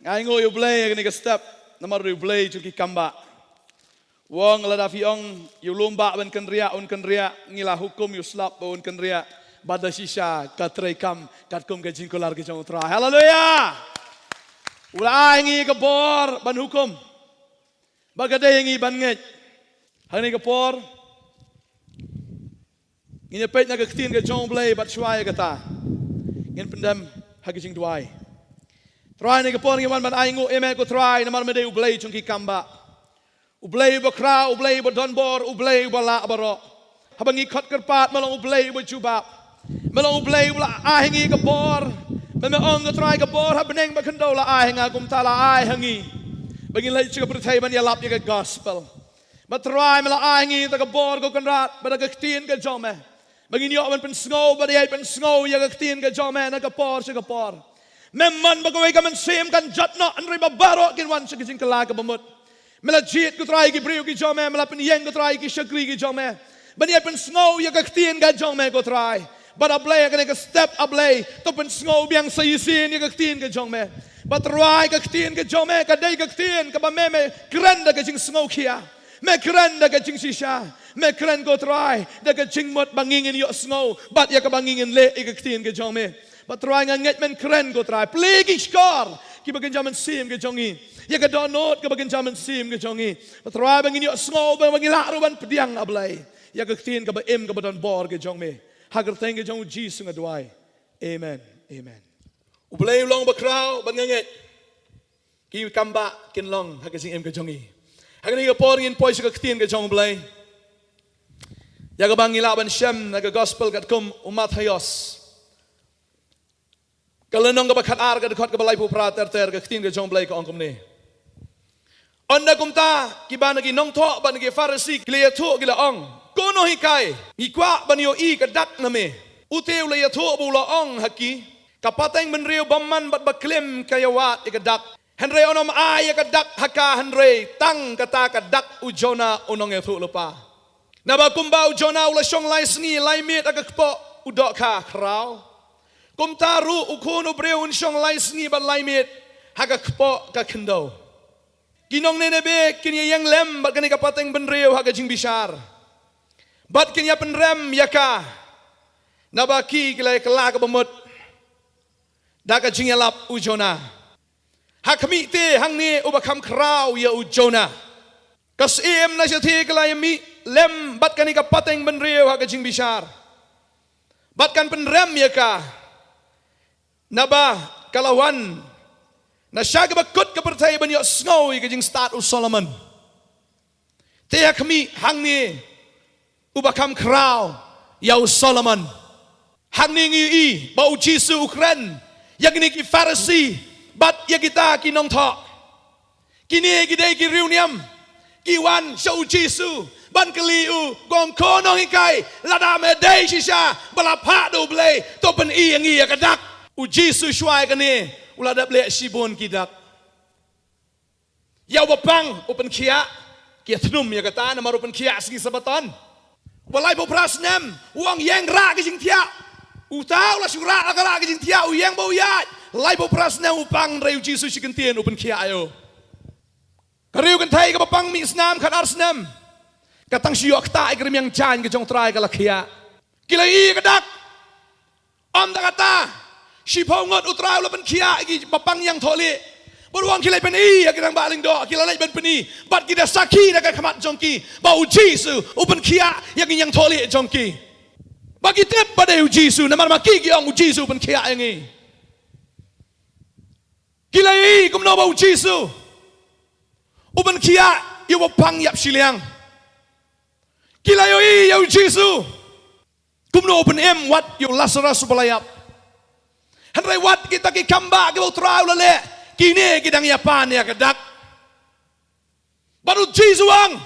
Ngai ngoi ublay ni ka step namar ublay chu ki kamba. Wong lada fi ong yu lomba ban kenria ngila hukum yu slap ban kenria bada shisha katrai kam katkum ke jingkular ke jong tra. Haleluya. Ula ngi ka bor ban hukum. Bagade ngi ban nget. Hani ka por. Ngi pet na ka ktin ke jong blay bat shwai ka ta. Ngin pendam hagi jing duai. Try ni kapon ngi man ban ai ngu eme ko try na man me de ublay chung ki kamba. Ublay ba kra, ublay ba donbor, ublay ba la baro. Habangi khot kerpat malong ublay ba jubab. Malong ublay ba ahingi ka bor. Me ong ka try ka bor habeneng ba kendo la ahinga kum tala ai hangi. Bagi lai chuka pertai ban ya lap ya ka gospel. Ba try mala ahingi ta ka bor ko kanrat ba ka ktin ka jome. Bagi niyo man pen snow ba dai pen snow ya ka ktin ka jome na ka por sa ka por. Memang bagawai kaman sem kan jatna anri babaro kinwan sa kijing kalaga bamut. Mela jit ko try ki brio ki jome mela penyeng ko try ki shagri ki jome. Bani pen snow ya kaktin ka jome ko try. But ablay ka step ablay to pen snow biang sa isin ya kaktin ka jome. But try kaktin ka jome ka day kaktin ka ba meme granda ka jing snow kia. Me granda ka jing shisha. Me kren ko try da ka jing mot bangingin yo snow but ya ka bangingin le ya kaktin ka jome. Patruai nganget men keren ko try plegi skor ki bagen jaman sim ke jongi ya ka donot ke bagen jaman sim ke jongi patruai bangin yo sngo bangin la ruban pediang ablai ya ka tin ka ba em ka ba don bor ke jong me hagar teng ke jong Jesus ngadwai amen amen ublai long ba kraw ban nganget ki kamba kin long hagar sing em ke jongi hagar ni ka por ngin poi ka tin ke jong blai ya ka bangila ban shem na ka gospel kat kum umat hayos. Kalau nong kebakat ar ke dekat ke balai pupra ter ke ketin ke jong balai ke ongkom ni. Anda kumta kibana ki nong thok ban ki farisi kile thok kile ong. Kono hikai ngikwa ban yo I ke dak name. Uteu le thok bu lo ong haki. Kapateng benriu baman bat baklem kayawat ke dak. Henry onom ai ke dak haka Henry tang kata ke dak ujona onong e thok lupa. Naba kumba ujona ula shong lai sngi lai mit agak po udok ka krau. Kum taru ukun ubreun shong lai sngi bat lai mit haga kpo ka kendo. Ginong nenebe kini yang lem bat kani kapateng benreu haga jing bishar. Bat kini penrem yaka. Nabaki kilai kelak bemut. Daga jing yalap ujona. Hakmi te hang ni ubakam krau ya ujona. Kas em na jati kilai mi lem bat kani kapateng benreu haga jing bishar. Bat kan penrem yaka. Naba kalawan na siya bakut kepercaya banyo snow ikajing start u Solomon. Tiya kami hangni ubakam kraw yaw Solomon. Hangni ngi ba u Jisu ukren yagni ki Pharisee bat yagita ki nongthok. Kini gidai ki riuniam kiwan sa u Jisu ban kali u gong kono hikai ladame dei shisha balapa do blay to pen I ngi yakadak. Uji sushwai kani ulada ble sibon kidak. Ya wapang open kia kia tnum ya kata nama open kia segi sabaton. Walai bo prasnem uang yang ra ke jing tia. Utau la syura la kala ke jing tia u yang bo ya. Lai bo prasnem upang rei uji sushi kentien open kia ayo. Kariu kan thai ke bapang mi snam kan arsnem. Katang syok ta ikrim yang jan ke jong trai kala kia. Kilai kedak. Om tak kata si pongot utrau lapan kia igi bapang yang tholi. Beruang kilai peni ya kita baling do kilai ben peni. Bat kita saki dah kamat jongki. Bau Jisu upan kia yang tholi jongki. Bagi tip pada Jisu nama maki yang Jisu upan kia ini. Kilai kum no bau Jisu. Upan kia yu bapang yap Shillong. Kilai yu Jisu. Kum no upan em wat yu Lazarus balayap. Henry wat kita ki kamba ki utrau lele kini kita ngiapan ya kedak baru Jisuang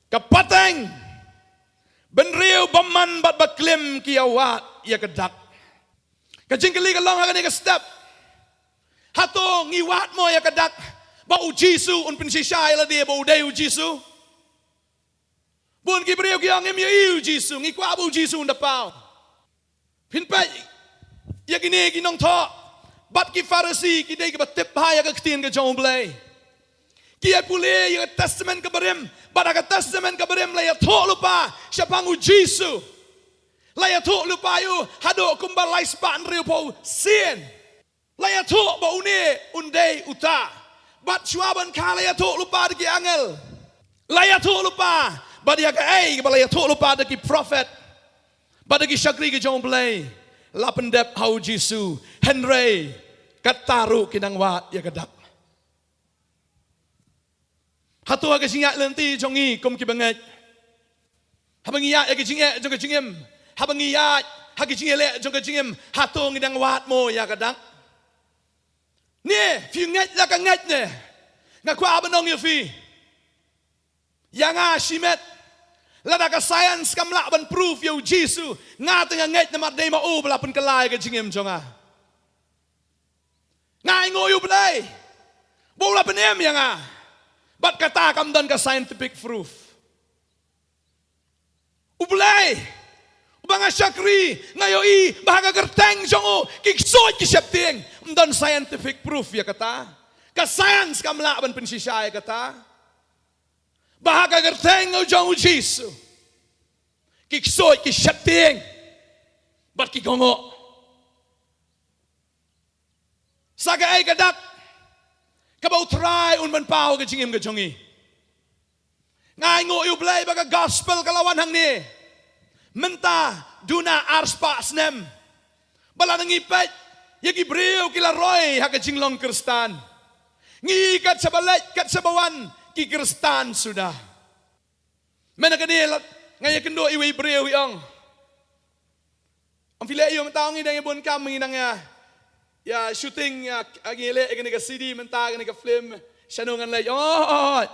kapateng benriu baman bat baklem ki awat ya kedak kajing kali kalong hagan ke step hato ngiwat mo ya kedak bau Jisu un pensisai la dia bau deu Jisu bun ki beriu ki angem ya Jisu ngikwa bau Jisu undapau Pinpai, ya gini ginong tho, bat ki Farisi ki dei ki batip bahaya ka ketin ke jong blai kia pule ya testament ka barem bat ka testament ka barem la ya tho lupa siapangu Jesu la ya tho lupa yu hado kumbalai span riu po sien la ya tho ba une undei uta bat chuaban ka la ya tho lupa de ki angel la ya tho lupa bat ya ka ei ba la ya tho lupa de ki prophet bat de ki shakri ke jong blai lapendep hau Jesu Henry kataru kinang wat ya kadak hatua ke singa lenti jongi kom ki banget habangia ya ke jinge jong ke jingem habangia ha ke jingele jong ke jingem hatu ngidang wat mo ya kadak ni fi nget la ka nget ne ngakwa abanong yu fi yanga shimet lada ka science kamla ban proof yo Jesu nga tengah nget na madai ma u bala pen kelai ke jingem jonga ngai ngoyu blai bola penem yanga bat kata kam dan ka scientific proof ublai ubanga syakri ngayo i bahaga gerteng jongo kiksoi ki septing dan scientific proof ya kata ka science kamla ban pensisya ya kata bahaga gerteng ujong Jesu kiksoi ki septing bat ki gongo saga ay kadak kabau try un man pao ke jingim ke jongi ngai ngo yu blai baga gospel kalawan hang ni menta duna arspa snem bala ngi pet yagi breu kila roy ha ke jinglong kristan ngi kat sabalet kat sabawan ki kristan sudah mena kadil ngai kendo iwi breu yang am file yu menta ngi dang ibon kam ngi nang ya shooting ya agile egene ka CD menta egene ka film shanungan lay oh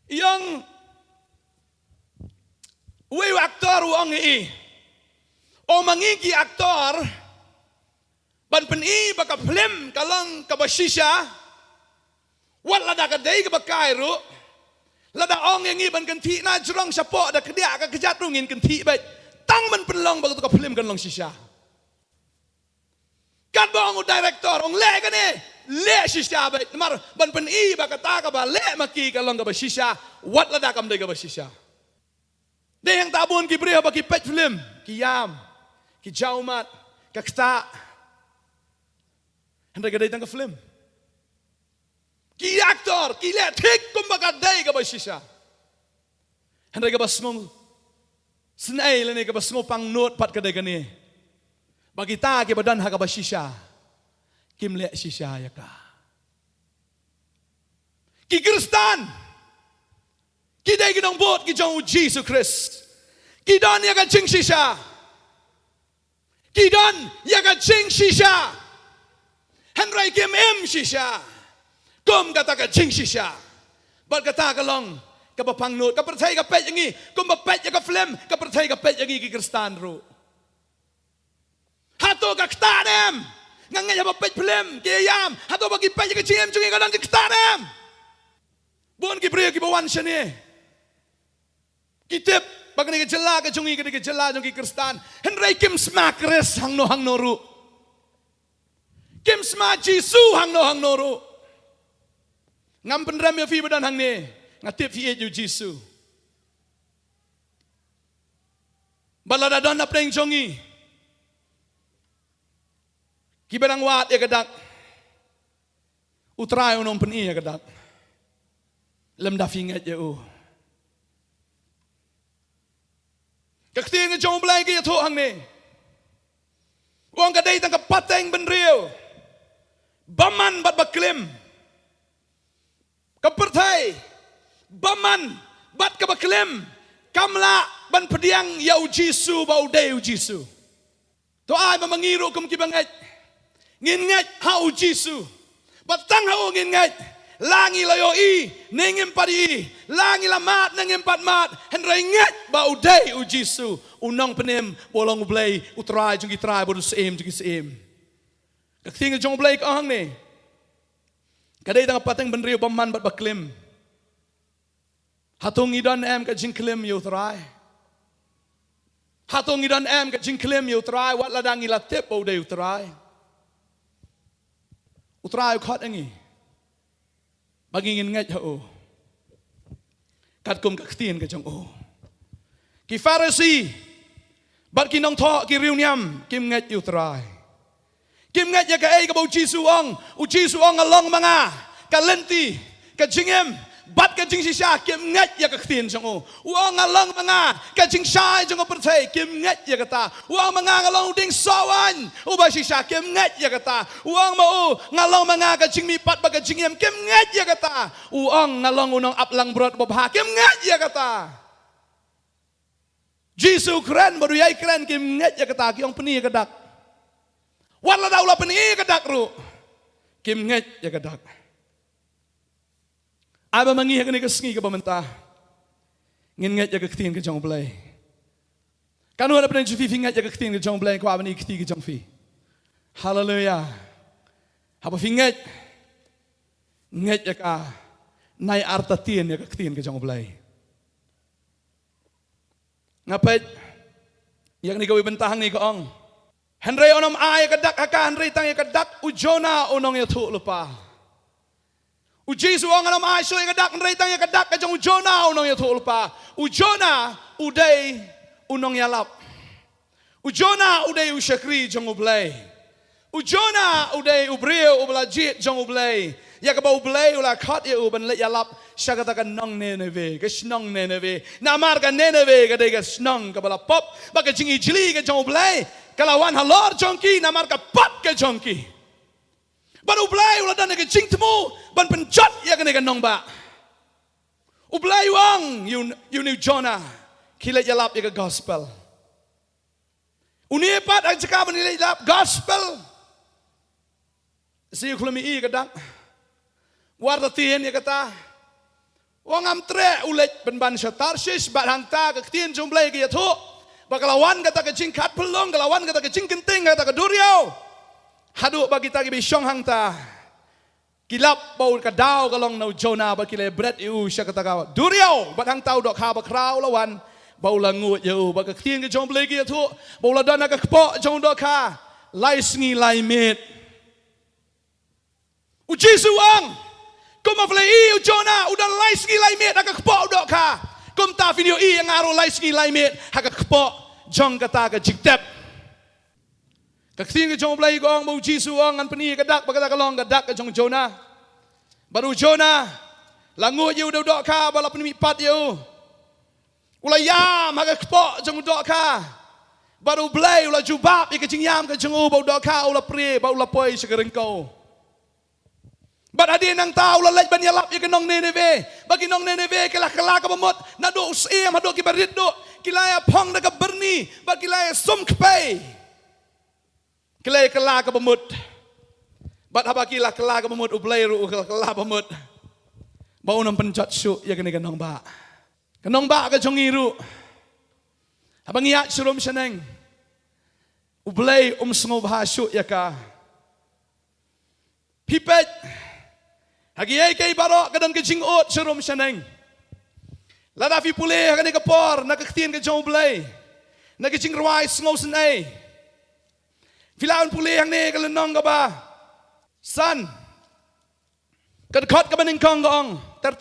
yang we aktor uang i o mangigi aktor ban peni baka film kalang ka basisha wat lada ka dei ka bakairu lada ong yang i ban kan thi na jrong sapo da kedia ka kejat rungin kan thi bai tang ban penlong baka ka film kan long sisha kan bang director ong le kan le shisha ba mar ban pen i ba kata ka ba le maki ka long ka ba shisha wat la da kam de ka ba shisha de yang tabun ki bre ba ki pet film ki yam ki jaumat ka kta handa ka de tang ka film ki actor ki le thik kum ba ka de ka ba shisha handa ka ba smong snai le ne ka ba smong pang not pat ka de ka ni bagi ta ke badan ha ka ba shisha kim le shisha ya ka ki kristan ki dai ki nong bot ki jong Jesus Christ ki don ya ka ching shisha ki don ya ka ching shisha henry kim em shisha kom kata ka ching shisha bat kata ka long ka ba pang not ka percaya ka pet yangi kom ba pet ya ka film ka percaya ka pet yangi ki kristan ro hato ka ktanem ngangai ya pet film ke yam hato bagi pet ke ciem cungi kadang ke ktanem bon ki bre ki bawan shane kitip bagni ke jela ke cungi ke jela jong ki kristan henry kim smakres hang no ru kim sma jisu hang no ru ngam pendram ya fi badan hang ne ngatip fi ju jisu balada don na pleng jongi kibarang wat ya kadak utrai unom peni ya kadak lem da finget ya u kakti nga jong blai ke tho hang ne wong ka dei tang ka pateng ben riu baman bat baklim ka perthai baman bat ka baklim kamla ban pediang yau Jesu bau deu Jesu to ai ma mangiru kum ki banget ngin ngat hau Jesu batang hau ngin ngat langi layo i nengim padi langi lamat nengim pat mat henry ngat bau dei u Jesu unong penem bolong blai utrai jungi trai bodu seem jungi seem ka thing jong blai ka hang ne kadai tang pateng benriu baman bat baklim hatung idan em ka jingklim yu trai hatung idan em ka jingklim yu trai wat ladang ilatip bau dei utrai utrai khot angi magingin ngat ho kat kum ka khtin ka jong o ki Pharisee bat ki Nongtho ki riu nyam kim ngat utrai kim ngat ya ka ai ka bau Jisu ong along manga ka lenti ka jingem bat ka jing sisa kim ngat ya ka khtin jong o uang along manga ka jing sai jong o perthai kim ngat ya kata uang manga ngalong ding sawan uba sisa kim ngat ya kata uang mau ngalong manga ka jing mi pat ba ka jingem kim ngat ya kata uang ngalong unong aplang brot babha kim ngat ya kata Jisu keren baru yai keren kim ngat ya kata ki ong peni ya kadak wala daula peni ya kadak ru kim ngat ya kadak Aba mangi ha kani kasngi ka bamenta ngin ngat ya ka khtin ka jong blai kanu ada penen fi ngat ya ka khtin ka jong blai ko abani khti ka jong fi hallelujah haba fi ngat ya ka nai arta tien ya ka khtin ka jong blai ngapet yak ni ka bentang ni ka ong henry onom ai ka dak ka henry tang ya ka dak ujona onong ya thu lupa Ujisu ang anam aiso yang kadak nreitang yang kadak kajang ujona unong ya tulpa ujona uday unong yalap ujona uday usyakri jang ublay ujona uday ubriyo ublajit jang ublay ya ka ba ublay ula khat ya uban let yalap syakatakan nong neneve kasnong neneve namar ka neneve ka day kasnong ka bala pop baka jing ijli ka jang ublay kalawan halor jongki namar ka pat ka jongki Ban ublay ulah dan ke jing temu ban penjat ya kena nong ba. Ublay wang you new Jonah kilat yalap ya ke gospel. Unipat ang cakap menilai yalap gospel. Siu kulami I kadak. Warta tien ya kata. Wang amtre ulet ban Tarshish bat hangta ke tien jumblay ke yatu. Bakalawan kata ke jing kat pelong, kalawan kata ke jing kenting kata ke duriau. Haduk bagi tagi bisyong hang ta kilap bau ka daw kalong no Jonah ba kile bread iu sya kata ka duriau bat hang tau dok ha ba kraw lawan bau la ngut yu ba ka tien ke jong blegi tu bau la dana ka kpo jong dok ha lai sngi lai met uji suang kum afle I Jonah udan lai sngi lai met ka kpo dok ha kum ta finio I yang aro lai sngi lai met ha ka kpo jong kata ka jiktep Kaksin ke jong blai gong mau Jisu ong an peni kadak bagata kalong kadak ke jong Jonah. Baru Jonah langut yu do dok ka bala peni pat yu. Ulayam ha kpo jong dok ka. Baru blai ula jubab ke jing yam ke jong bau dok ka ula pre bau ula poi segerengkau. Bat adin nang ta ula lej ban yalap ke nong Nineve. Bagi nong Nineve kala ka bamot na do usem ha do ki barit do kilaya pong na ka berni ba kilaya sum kpai. Kelai kelak ke bemut, bat habaki lah kelak ke bemut ublay ru kelak bemut, bau nam penjat syuk ya kena kenong ba ke jongi ru, abang iat surum seneng, ublay sengob ha syuk ya ka, pipet, hagi ay kay barok kadang ke jingot surum seneng, ladafi pulih kena kepor nak ketien ke jong ublay, nak ke jing ruai sengob senay. Filaun pulih yang ni kalau nong kaba san kadkot ka baning kong gong ter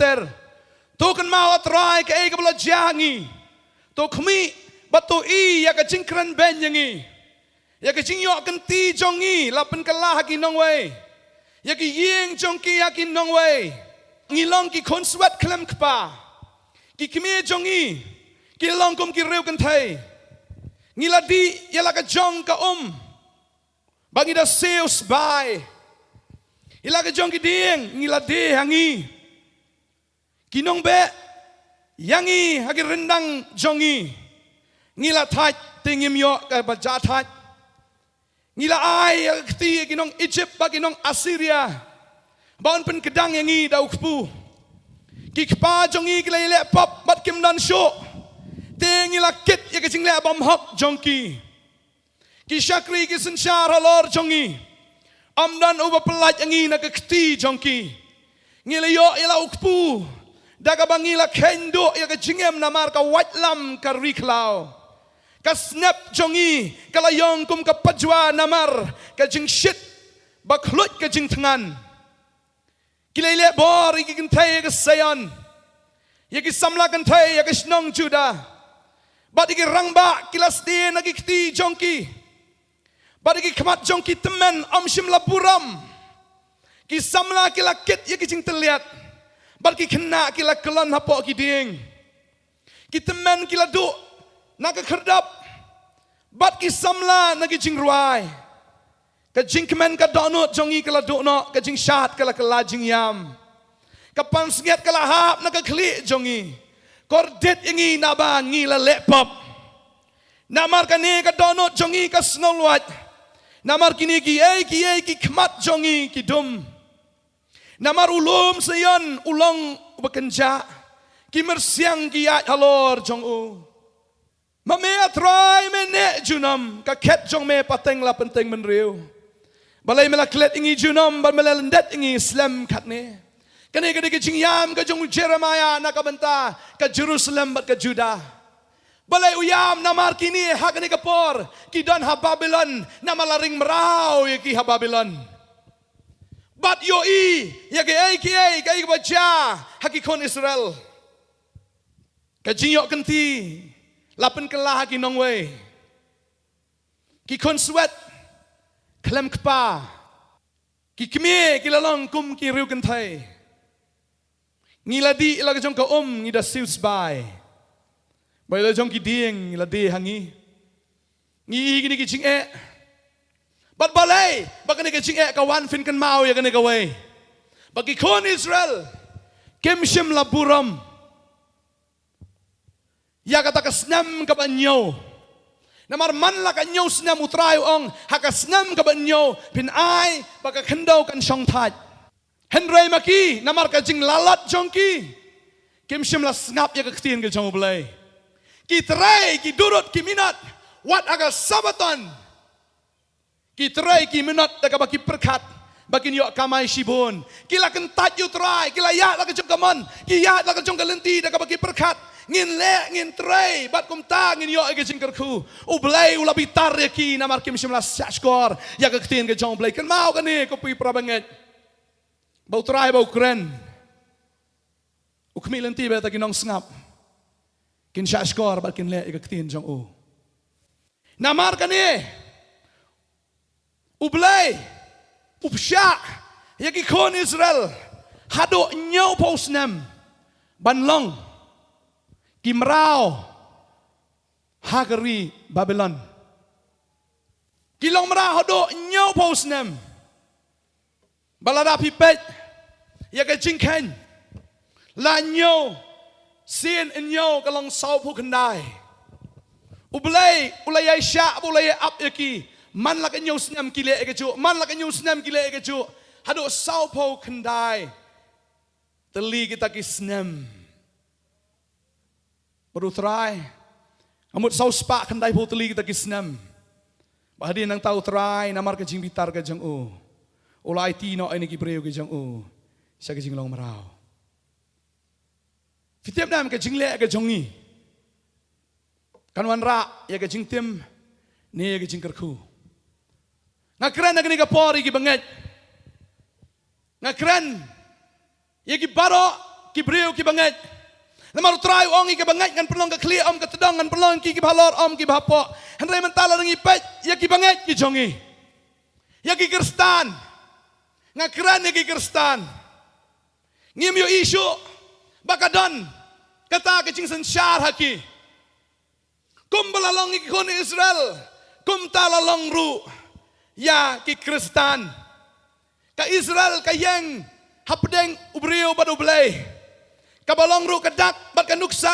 tu kan mau atrai ke ai kabla jangi tu khmi batu I ya ka jingkran ben yangi ya ka jingyo kan ti jongi lapen kalah ki nong wei ya ki yeng jongki ya ki nong wei ngilong ki kon swat klem kpa ki khmi jongi ki long kum ki reu kan thai ngiladi ya la ka jong ka Bagi dah sales buy. Ila ke jong kiding ngila de hangi. Kinong be yangi hagi rendang jongi. Ngila thaj tingim yo ka baja thaj. Ngila ai kti kinong Egypt bagi nong Assyria. Baun pen kedang yangi dau kpu. Kikpa jongi kila ile pop bat kim dan show. Ngila kit ya ke jingle bom hok jongki. Kisakri kisensyar halor jongi. Amdan uba pelaj angi na kekti jongki. Ngilayo ila ukpu. Daga bangila kendo ya kejingem namar ka watlam ka riklau. Ka snap jongi kalayong kum ka pajwa namar ka jingshit baklut ke jing tangan kilele bor iki kentai ke sayon yaki samla kentai yaki snong juda bat iki rangba kilas din agi kti jongki bat iki khamat jongki temen shim laburam ki samla kila kit yaki jing terlihat bat ki kena kila kelon hapok ki ding ki temen kila duk nak kerdap bat ki samla nagi jing ruai ka jing kemen ka donut jongi kala duk no ka jing shat kala kala jing yam ka pan snget kala hap nak kli jongi kordet ingi naba ngi la lepop namar ka ne ka donut jongi ka snolwat namar kini ki kmat jongi ki dum namar ulum sayon ulong bekenja ki mersiang ki at halor jong u mame atrai mene junam ka ket jong me pateng la penteng menriu balai mela klet ingi junam ban mela lendet ingi islam katne kane kade ke jingyam ka jong Jeremiah nak benta ka Jerusalem bat ka Juda balai uyam namar kini hak ne kapor ki don ha Babylon namalaring merau ki ha Babylon bat yo ya ke ka baca hakikon Israel ka jingyok kenti lapen kelah ki nongwe ki kon swet klem kpa ki kme ki lalong kum ki riu kentai ngiladi ila jong ka ngida sius bai bai la jong ki ding ila de hangi ngi gini ki jing bat balai bakane ke jing ka wan fin kan mau ya kane ka we bagi kon Israel kemshim laburam ya kata kasnam ka banyo namar man la ka nyo snam utrai ong hakasnam ka banyo pin ai baka khendau kan shong that henrei maki namar ka jing lalat jongki kemshim la snap ya ka ktin ke jong blai ki trai ki durut ki minat wat aga sabaton ki trai ki minat daga baki perkat baki yok kamai shibun kila kentat yu trai kila ya la ka jong kaman ki ya la ka jong kalenti daga baki perkat ngin le ngin trai bat kum ta ngin yo ke jing kerku u blai u labi tar ki namar kim shimla skor ya ka ktin ke jong blai kan mau kan ni ko pi prabanget bau trai bau kren u kmi lenti ba ta kinong ngap kin skor bat kin le ka ktin jong u namar kan ni u blai u psha ya ki kon Israel hado nyau posnem banlong Kimrao Hagari Babylon Kilong merah do nyau posnem balada pipet ya ka jingken la nyau sin nyau kalong sau pu kendai ublai ulai sya ulai ap yaki man la ka nyau snam kile ka ju man la ka nyau snam kile ka ju hado sau pu kendai teli kita ki snam baru try amut sau spa kendai poteli kita kisnam bahadi nang tahu try namar ke jing bitar ke jang u ulai ti no ini ki breu ke jang u sa ke jing long marau fitiap nam ke jing le ke jongi kan wan ra ya ke jing tim ni ke jing kerku ngakran nak ni ka pori ki banget ngakran ya ki baro ki breu ki banget Namar try ong ki bangai kan pelong ka clear om ka tedang kan pelong ki balor om ki bapo. Henry mentala ngi pet ya ki bangai ki jongi. Ya ki Kristan. Ngakran ya ki Kristan. Ngim yo isu bakadon kata ke jing syar haki. Kum balalong ki kon Israel. Kum talalong ru ya ki Kristan. Ka Israel ka yang hapdeng ubrio badu blai. Kabalong ru kedak bat kanuksa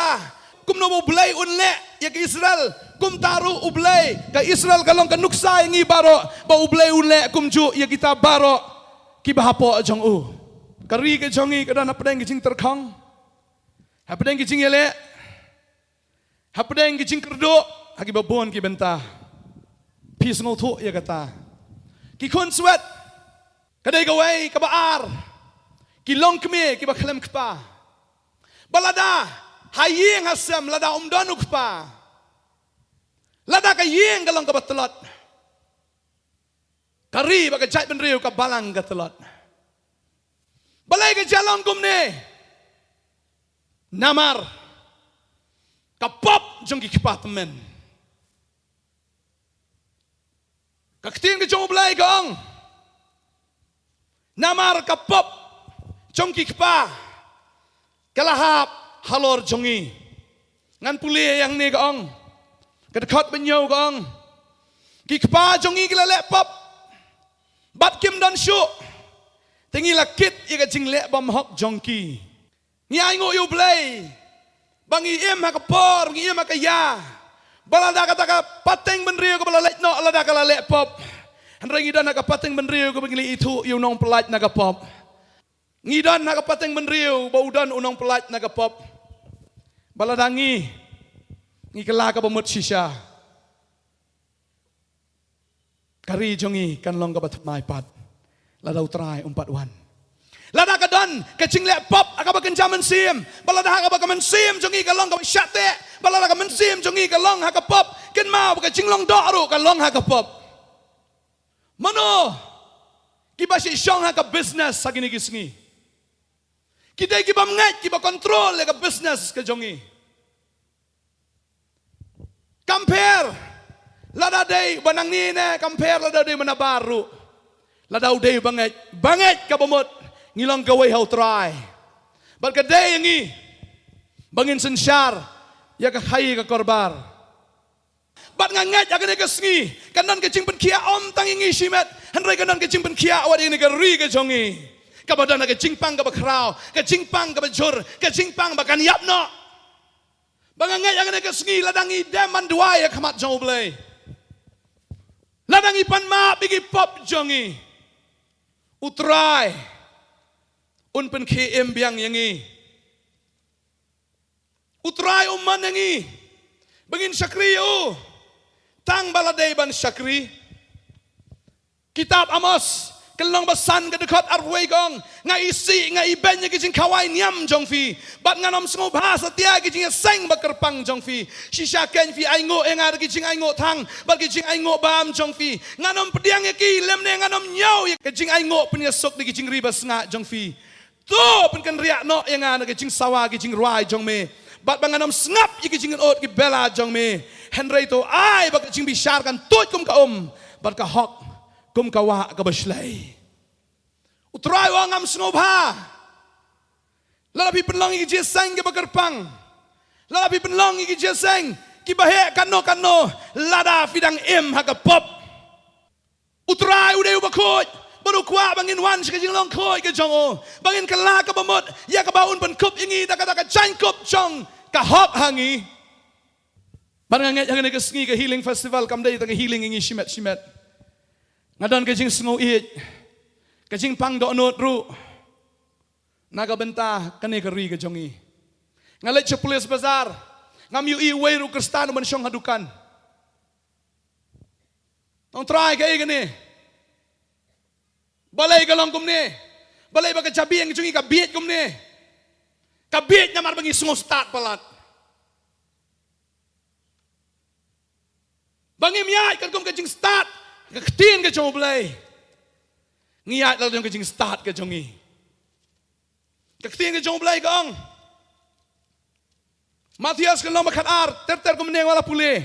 kum no ublay unle ya ke Israel kum taru ublay ka Israel kalong kanuksa ingi baro ba ublay unle kum ju ya kita baro ki bahapo jong u kari ke jongi kada na pedeng jing terkhang ha pedeng jing ele ha pedeng jing kerdo hagi babon ki benta pis ngol thu ya kata ki kon swet kadai gawai ka baar ki long kme ki ba khlem kpa balada haying hasam lada umdanuk pa lada ka yeng galong ka batlot Kari baka jai ben riu ka balang ka telot. Balai ka jalong kumne. Namar. Kapop jong ki kipatemen. Kaktin ka jong balai kong. Namar kapop jong ki kipa. Kalahap halor jongi. Ngan puli yang ni kong. Kadakot benyo kong. Ki kipa jongi kila lepop. Bat kim dan syuk. Tengi lakit ika jing lek bam hok jongki. Ni ai ngo yu blay. Bangi im ha kapor, ngi im ha kaya. Balada kata ka pateng benriu ko bala lek no alada kala lek pop. Handra ngidan ha ka pateng benriu ko bangili itu yu nong pelat na ka pop. Ngidan ha ka pateng benriu baudan unong pelat na ka pop. Balada ngi kala ka bamut shisha. Kari jongi kan long ka batmai pat. Lada utrai 4 wan. Lada kadon kecing lek pop akaba kenjaman sim. Balada akaba kamen sim jongi ka long ka syate. Balada kamen sim jongi ka long ha ka pop. Ken mau ka cinglong do ru ka long ha ka pop. Mano kiba si syong ha ka business sa gini gisngi. Kita kiba mengat kiba kontrol le ka business ka jongi. Compare lada day banang ni ne compare lada day mana baru. Lada day banget ka bamot ngilong gaway how try. Bal ka day ngi bangin sensyar ya ka hay ka korbar. Bat ngangat ya ka sngi kanan ka jingpen kia om tangi shimet hanray kanan ka jingpen kia wadi ni ka ri ka jongi. Ka badan ka jingpang ka bakraw, ka jingpang ka bajur, ka jingpang ba kan yapno. Bangangat ya ka sngi ladang i deman duai ya kamat joblay. Ladang ipan ma bigi pop jongi. Utrai. Unpen KM biang yangi. Utrai umman yangi. Bangin syakri yo. Tang baladay ban syakri. Kitab Amos. Kelong basan ke dekat arway gong. Nga isi, nga iben nya kijing kawai niam jong fi. Bat nga nom sengo bahasa tia kijing seng bakerpang jong fi. Shisha ken fi aingo engar kijing aingo tang. Bat kijing aingo bam jong fi. Nga nom pediang ya ki lem ne nga nom nyau ya kijing aingo penyesok di kijing ribas nga jong fi. Tu penkan riak no yang nga kijing sawa kijing ruai jong me. Bat bang nga nom sengap ya kijing ot ki bela jong me. Henry to ai bak kijing bisharkan tut kum ka Bat ka hok kum kawa ka baslay. Utrai wang am snobha. Lalapi penlong iki jeseng ke bakerpang. Lalapi penlong iki jeseng ki bahe kano lada fidang im ha ka pop. Utrai udah bakoj. Baru kuat bangin wan sekejing long koi ke jongo. Bangin kala ka bamot ya ka baun pen kup ingi da ka chankop jong ka hop hangi. Barang nget yang ke sngi ke healing festival kam dai ta healing ingi shimet. Ngadon kejing sengu it. Kejing pang do not ru. Naga bentah kane keri ke jongi. Ngalet cepulis bazar. Ngam yu i way ru kristan man syong hadukan. Tong try kay gani. Balay ka lang kumne. Balay ba ka jabi ang jongi kabiet kumne. Kabiet na marbangi sengu start palat. Bangim yai kan kum kejing start. Kaktin ke jong blay. Ngiyat lang yung kajing start ke jongi. Kaktin ke jong blay kong. Matias kan long makat ar. Ter kumeneng wala puli.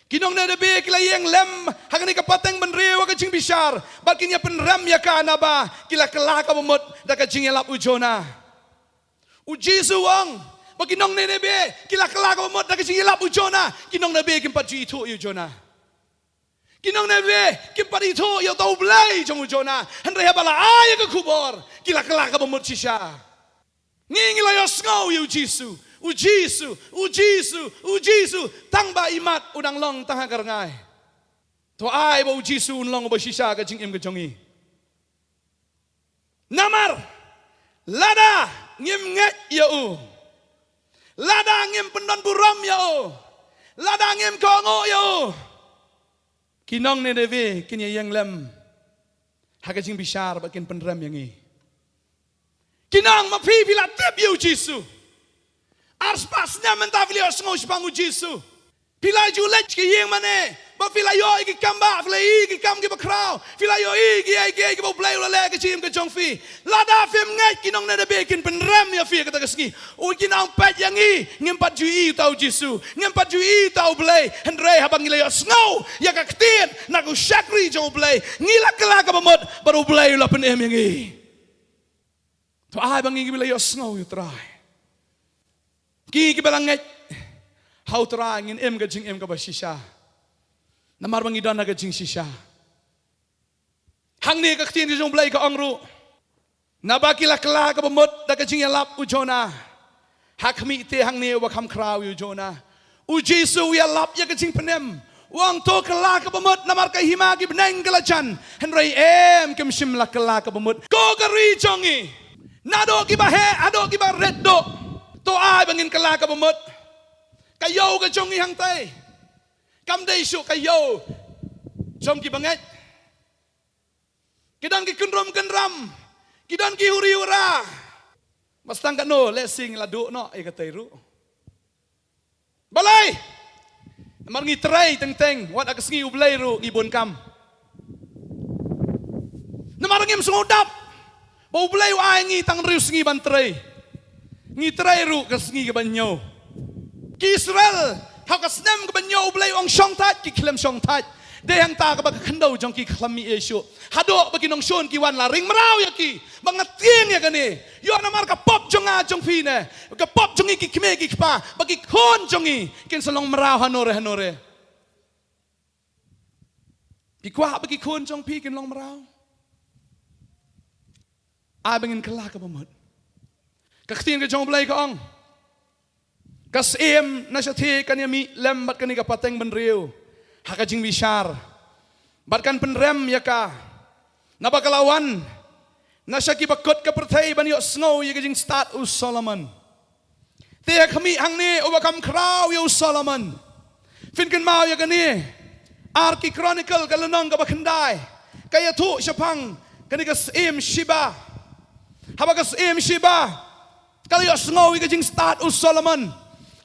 Kinong na nabi kila yang lem. Hagani kapateng benriwa kajing bishar. Bakin ya penram ya ka na ba. Kila kelaka bumot. Da kajing ya lap ujona. Uji suwang. Bakinong na nabi. Kila kelaka bumot. Da kajing ya lap ujona. Kinong nabi kimpat jitu ujona. Kinong nebe kimpari itu yo tau belai jong ujona henry bala ay ke kubor kila kelaka bamut sisha ngingi lo yo sngow yu ujisu tangba imat udang long tanga karngai to ay ba ujisu unlong ba sisha ka jing im ke jongi namar lada ngim nget yo lada ngim pendon buram yo lada ngim kongo yo Kinong ne dewe kinya yang lem hakajing bishar bakin penram yang i. Kinong mapi bila tip yu jisu. Ars pasnya mentavili osngo shpangu jisu. Bila julet ki yang mane ba filayo iki kamba filai iki kam ki bakrao filayo iki ba blai la ke chim ke jong fi lada fem ngai ki nong na be kin pen ram ya fi kata keski u ki nang pat yang i ngem pat ju i tau jisu ngem pat ju i tau blai hendrai habang ngile snow ya ka ktien na ku shakri jong blai ngila kala ka bamot baru blai la pen em yang i to ai bang ngi bila yo snow yu trai ki balang ngai how try ngin em ka jing em ka ba shisha namar bang idon na ka jing shisha hang ni ka ktien jong blai ka angru na ba kila kala ka bamot da ka jing yalap u jona hakmi te hang ni wa kham kraw yu jona u jisu ya lap ya ka jing penem wang to kala ka bamot namar ka hima ki beneng kala chan henrai em kem shim la kala ka bamot ko ka ri jongi nado ki ba he ado ki ba red do to ai bangin kala ka bamot kayo ka jongi hang tai kam dei su kayo jom ki bangai kidan ki kunrom kenram kidan ki huri ura mastang ka no le sing la du no e ka tai ru balai mar ngi trai teng teng wat ak sngi ublai ru ngi bon kam namar ngim sungudap bo ublai wa ngi tang riu sngi ban trai ngi trai ru ka sngi ka banyo ki Israel hau ka snem ka banyo ublai ong shong tat ki klem shong tat de hang ta ka ba khandau jong ki khlami eshu hado ba ki nong shon ki wan la ring mrau ya ki bangatien ya kani yo na mar ka pop jonga jong phi ne ka pop jongi ki kme ki pa ba ki khon jongi kin salong mrau hanore ki kwa ba ki khon jong phi kin long mrau ai bangin kala ka bamot ka khtien ka jong blai ka ong kas em na shathe kan yami lem bat kan ka pateng ban riu hakajing bishar batkan penrem ya ka nabakalawan nasaki bakot ka perthai ban yo snow ya kajing start us Solomon te khami hangni obakam kraw yo Solomon fin kan mau ya kani arki chronicle kalanong ka bakhandai kaya thu shapang kani kas em shiba habakas em shiba kali yo snow ya kajing start us Solomon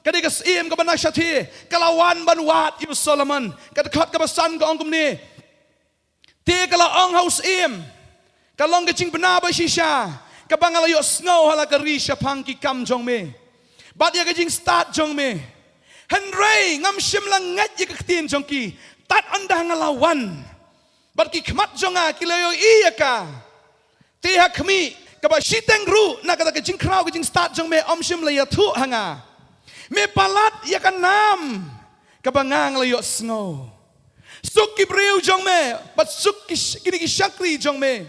kadi kas im ka banak shathi kalawan ban wat yu Solomon kad khat ka basan ka ongkum ni te kala ong house im kalong ka ching bana ba shisha ka bangala yo snow hala ka ri shapang ki kam jong me bat ya ka jing start jong me henrei ngam shim lang ngat ya ka tin jong ki tat anda ngalawan bat ki khmat jonga kilayo iya ka te ha khmi ka ba shiteng ru na ka jing kraw ka jing start jong me om shim la ya thu hanga me palat ya kan nam kabangang layo snow suk ki breu jong me bat suk ki shakri jong me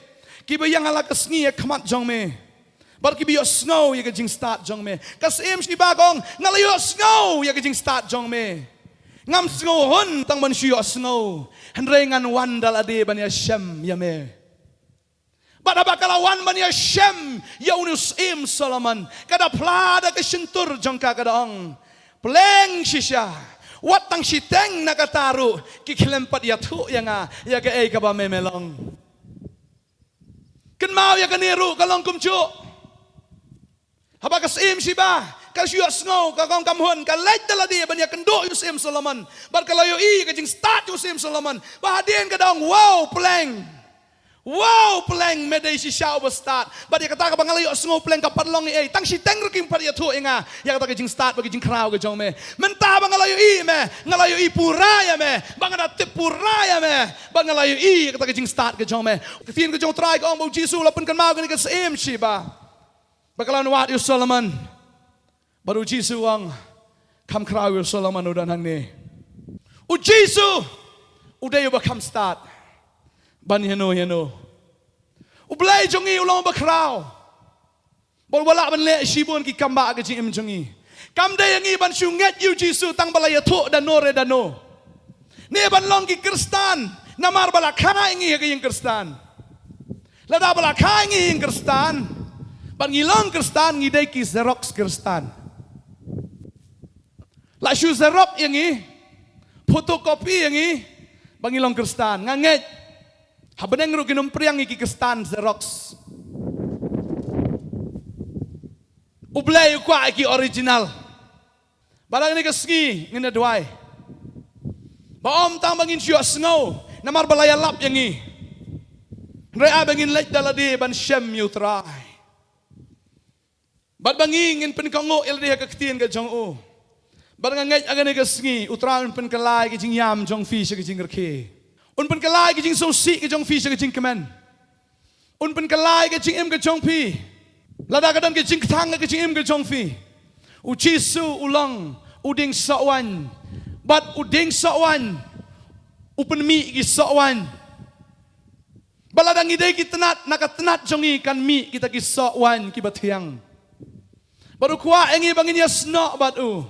ki ba yang ala kasngi ya khamat jong me bat ki bi yo snow ya ka jing start jong me kas em shi ba gong ngalayo snow ya ka jing start jong me ngam snow hon tang ban shi yo snow henrei ngan wandal ade ban ya shem ya me Bada bakalawan man ya Shem yaunus im Solomon kada plada ke sentur jongka kada ong pleng shisha wat tang siteng nakataru ki klempat ya thu yanga ya ke ei ka ba memelong ken mau ya kaniru kalong kumchu habakas im shiba kal shu snow ka kong kamhon ka lait daladi ban ya kendo yus im Solomon bar kalayo I ka jing start yus im Solomon ba hadien ka dong wow pleng wow pleng medai si shau start but dia kata ka bangalayo snow pleng ka padlong ei tang si teng ruking par ya thu inga ya kata ka jing start bagi jing kraw ka jong me menta bangalayo I me ngalayo I puraya me bangada tip puraya me bangalayo I kata ka jing start ka jong me tin ka jong try ka ong bo jisu lapun kan mau ka ni ka sem shiba bakalan wat yu Solomon baru jisu ang kam kraw yu Solomon udan hang ni u jisu uday ba kam start ban heno ublai jongi ulong bakrao bol wala ban le shibon ki kamba ga jing im jongi kam de yangi ban shunget yu jisu tang balaya tho danore dano ne ban long ki kristan namar bala kha ingi ga ing kristan lada bala kha ingi ing kristan ban ngilong kristan ngi dei ki xerox kristan la shu xerox yangi photocopy yangi bangilong kristan nganget habeneng ru kinum priang iki kristan xerox ublay kwa iki original barang ni kasgi ngina duai Baom tang bangin syuas ngau, namar balaya lap yang ni. Rea bangin lek dalade ban syem yutrai. Bat bangin pen kongo ilde ka ktien ka jong o. Bat ngangai agane ka sngi utran pen kalai ki jing yam jong fi se ki jing rke. Un pen kalai ki jing so si ki jong fi se ki jing kemen. Un pen kalai ki jing em ka jong pi. Lada ka dan ki jing thang ka jing em ka jong fi. U chi su ulang uding sawan. Bat uding sawan. Upen mi ki sawan. Baladang ide ki tenat nakatenat jongi kan mi kita ki sawan ki batiang. Baru kuah engi bangin yasno batu.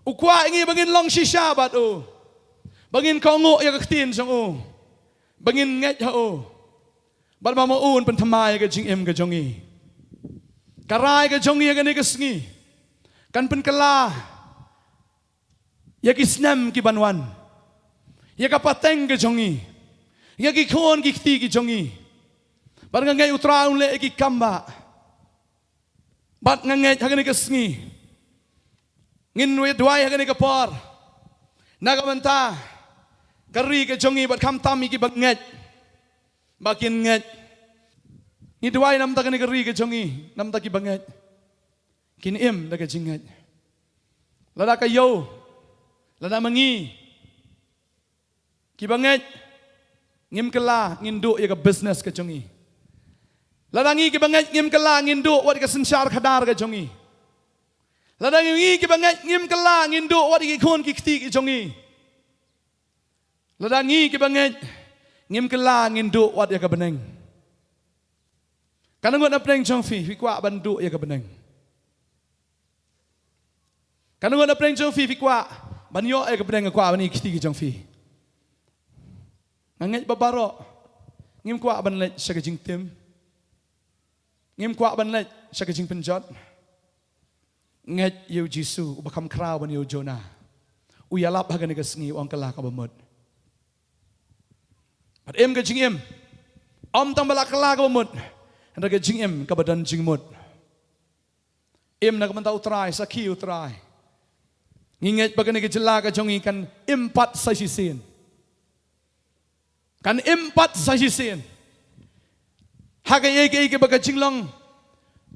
Ukwa engi bangin long shisha batu. Bangin kongo ya kaktin jong o. Bangin nget ha o. Bal mama un pen thamai ka jing em ka jongi. Karai ka jongi ka ni ka sngi. Kan pen kala. Ya ki snam ki banwan. Ya ka pateng ka jongi. Ya ki khon ki khti ki jongi. Bar ngai utra un le ki kamba. Bat nganget hagani ka sngi. Ngin we dwai hagani ka por. Nagamanta. Kari ka jongi bat kham tam ki banget. Bakin nget. Ni dwai nam ta kani kari ka jongi, nam ta ki banget. Kin im da ka jinget. Lada ka yo. Lada mangi. Ki banget. Ngim kala ngindu ya ka business ka jongi. Ladangi ki banget ngim kala ngindu wat ka sensar khadar ka jongi. Ladangi ki banget ngim kala ngindu wat ki khon ki khti ki jongi. Ladangi ki banget ngim kala ngindu wat ya ka beneng. Kanangot na preng jong fi kwa bandu ya ka beneng. Kanangot na preng jong fi kwa banyo ya ka beneng kwa bani khti ki jong fi. Nganget babaro ngim kwa ban le sa ka jing tim. Ngim kwa ban let sa ka jing penjot. Nget yu Jisu ubakam kraw ban yu Jonah. Uyalap hagan ka sngi ong kala ka bamut. Pat em ka jing em. Om tang bala kala ka bamut. Anda ka jing em ka badan jing mut. Em na ka manta utrai sa ki utrai. Nginget bagan ka jela ka jongi kan impat sa sisin. Kan impat sa sisin. Haga ege baga jinglong.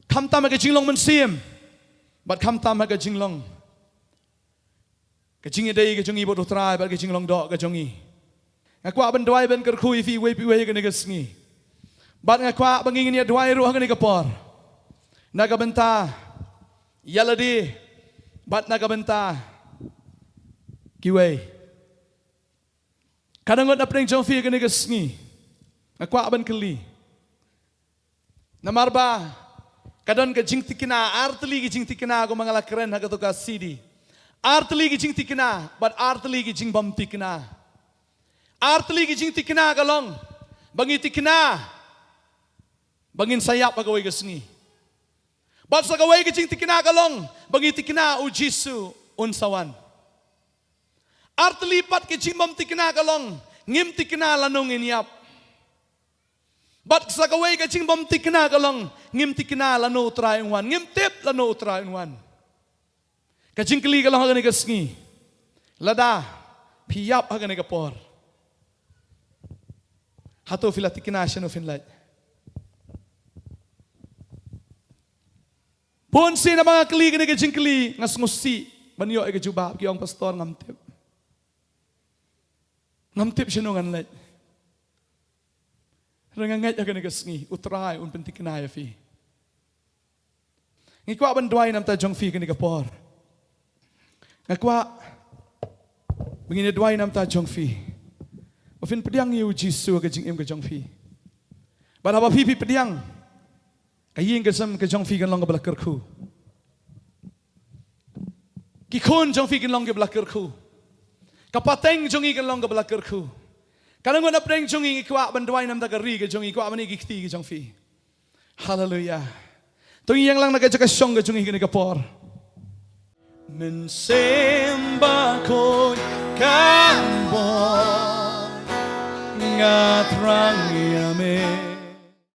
Kam tam haga jinglong men sim. Bat kam tam haga jinglong. Ka jingi dei ka jongi bot utrai bat ka jinglong do ka jongi. Ngakwa ban dwai ban ker khui fi we pi we ka ni ka sngi. Bat ngakwa banging ni dwai ru haga ni ka por. Naga benta yaladi bat naga benta kiwe. Kadangot na preng jong fi ka ni ka sngi. Ngakwa ban keli. Namarba kadon ka jing tikina artli ki jing tikina ko mangala keren ha to ka CD artli ki jing tikina but artli ki jing bam tikina artli ki jing tikina kalong bangi tikina bangin sayap pagawai ka sngi but sa gawai ki jing tikina kalong bangi tikina u Jisu unsawan artli pat ki jing bam tikina kalong ngim tikina lanong inyap. Bat sa kaway ka ching bam tikna kalong ngim tikna lano utrain wan ngim tip lano utrain wan ka ching kli kalong hagani ka sngi lada phiyap hagani ka por hato fila tikna shano finlat pon si na mga kli kani ka ching kli ngas ngusi banyo ay ka jubab ki ang pastor ngam tip shano nganlat Rengangat akan negasngi utrai un pentik kenaya fi. Ngikwa ban dwai nam ta jong fi kani kapor. Ngakwa bengine dwai nam ta jong fi. Ofin pediang yu Jisu ka jing em ka jong fi. Ban apa fi pediang. Kayin ka sam ka jong fi kan long ka balakar khu. Ki khon jong fi kan long ka balakar khu. Kapateng jongi kan long ka balakar khu. Kanang na preng jongi kwa bandwai nam tagari ka jongi kwa mani gikti ka jong fi. Hallelujah. Tung yang lang nagajaka song ka jongi ka kapor. Mensembah ko kambo ngatrang yame.